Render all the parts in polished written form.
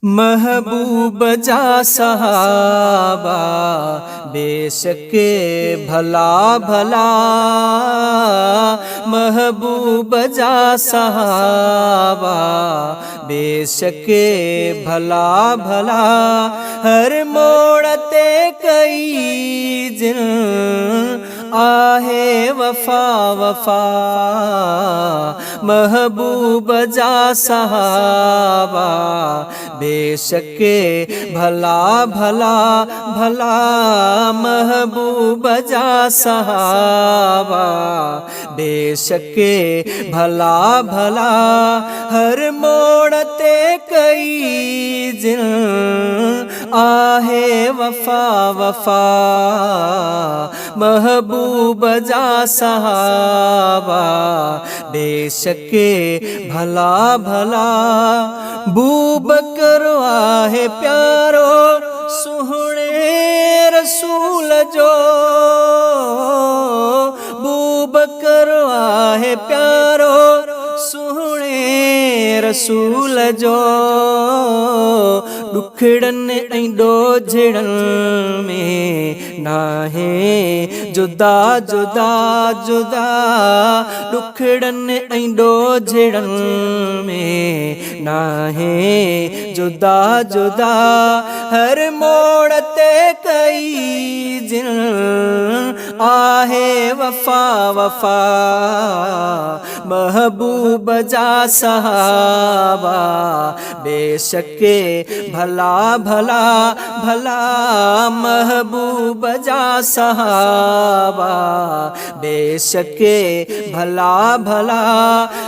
महबूब जा सहाबा बेशक भला भला, महबूब जा सहाबा बेशक भला भला। हर मोड़ते कई जिन आहे वफा वफा, महबूब जा सहाबा बेशक भला भला भला। महबूब जा सहाबा बेशक भला भला। हर मोड़ते कई जिन आहे वफा वफा, महबूब जा सहाबा बेशक भला भला। बूबकर आहे प्यारो सुहणे रसूल जो, बूबकर आहे प्यारो सुहणे रसूल जो। दुखड़न ऐं ॾोझड़न में नाहे जुदा जुदा जुदा, दुखड़न ऐं ॾोझड़न में नाहे जुदा जुदा। हर मोड़ते कई जिन आहे वफा वफा, महबूब जा सहाबा बेशक भला भला भला। महबूब जा सहाबा बेशक भला भला।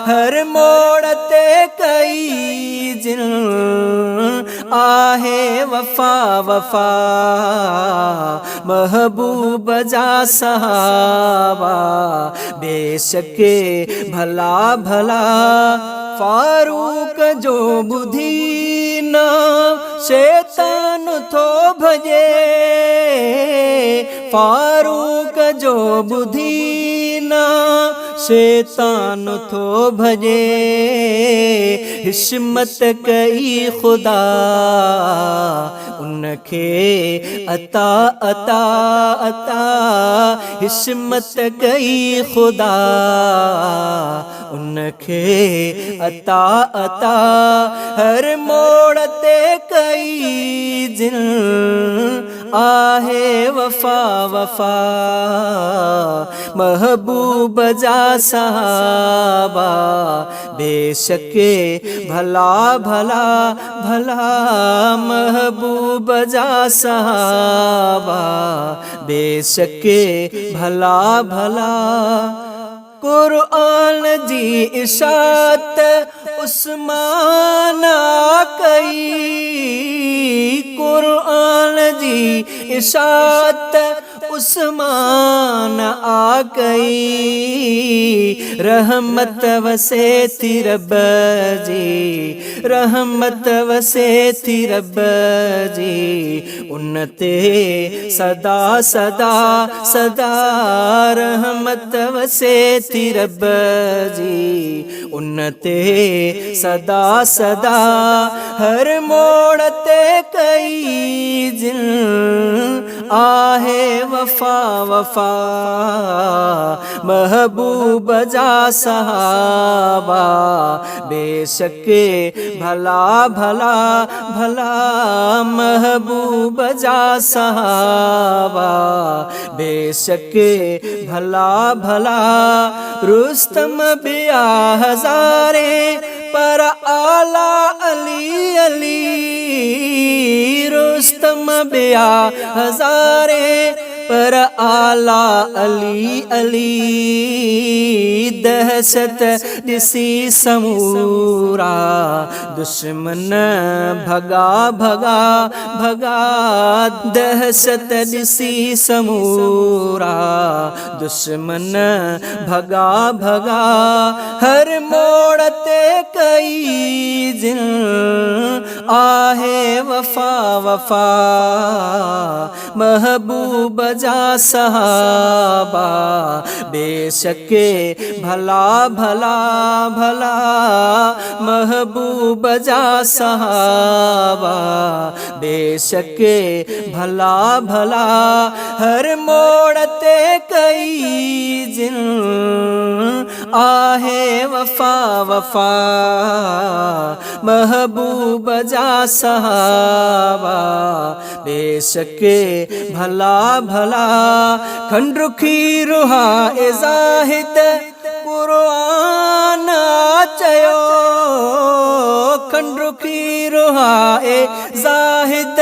हर मोड़ते कई जिन आहे वफा वफा, महबूब जा सहाबा बेशक भला भला। फारूक जो बुधी न शैतान थो भजे, फारूक जो बुधी न शैतान थो भजे। हिस्मत कई खुदा उनखे अता अता अता, हिस्मत कई खुदा उनखे अता अता। हर मोड़ते कई जिन आहे वफा वफा, महबूब जा सहाबा बेशक भला भला भला। महबूब जा सहाबा बेशक भला भला। कुरआन जी इशात उस्मान कई, कुरआन जी इशात उस्मान आ गई। रहमत वसे थी रब जी, रहमत वसे थी रब जी उन्नते सदा सदा सदा। रहमत वसे थी रब जी उन्नते सदा सदा। हर मोड़ते कई जिन आहे वफा वफा, महबूब जा सहाबा बेशक भला भला भला। महबूब जा सहाबा बेशक भला भला। रुस्तम बिया हजारे पर आला अली अली, रुस्तम बिया हजारे पर आला अली अली। दहशत दिसी समूरा दुश्मन भगा भगा भगा। दहशत दिसी समूरा दुश्मन भगा भगा। हर मोड़ते कई जिन आहे वफा वफा, महबूब जा सहाबा बेशक भला भला भला महबूब जा सहाबा बेशक भला भला हर मोड़ते कई जिन आहे वफा वफा महबूब जा सहाबा बेशक भला भला खंडरुखी रुहा ए जाहिद कुरान चयो खंडरुखी रुहा ए जाहिद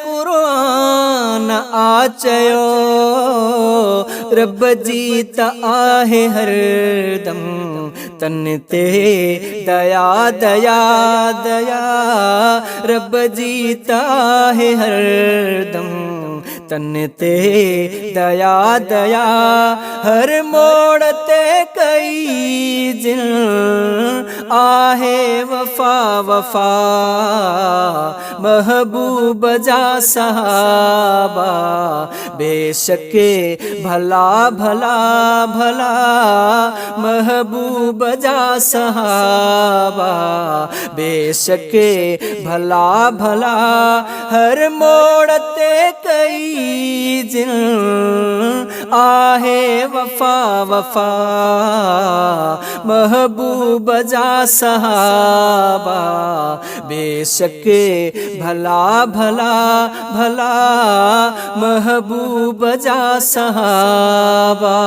कुरान आचयो रब जीत आहे हर दम तन ते दया दया दया रब जीत आहे हर दम तन ते दया दया हर मोड़ते कई जिन आहे वफा वफा महबूब जा सहाबा बेशक भला भला भला महबूब जा सहाबा बेशक भला भला हर मोड़ते कई जिन आहे वफा वफा महबूब जा सहाबा बेशक भला भला भला महबूब जा सहाबा।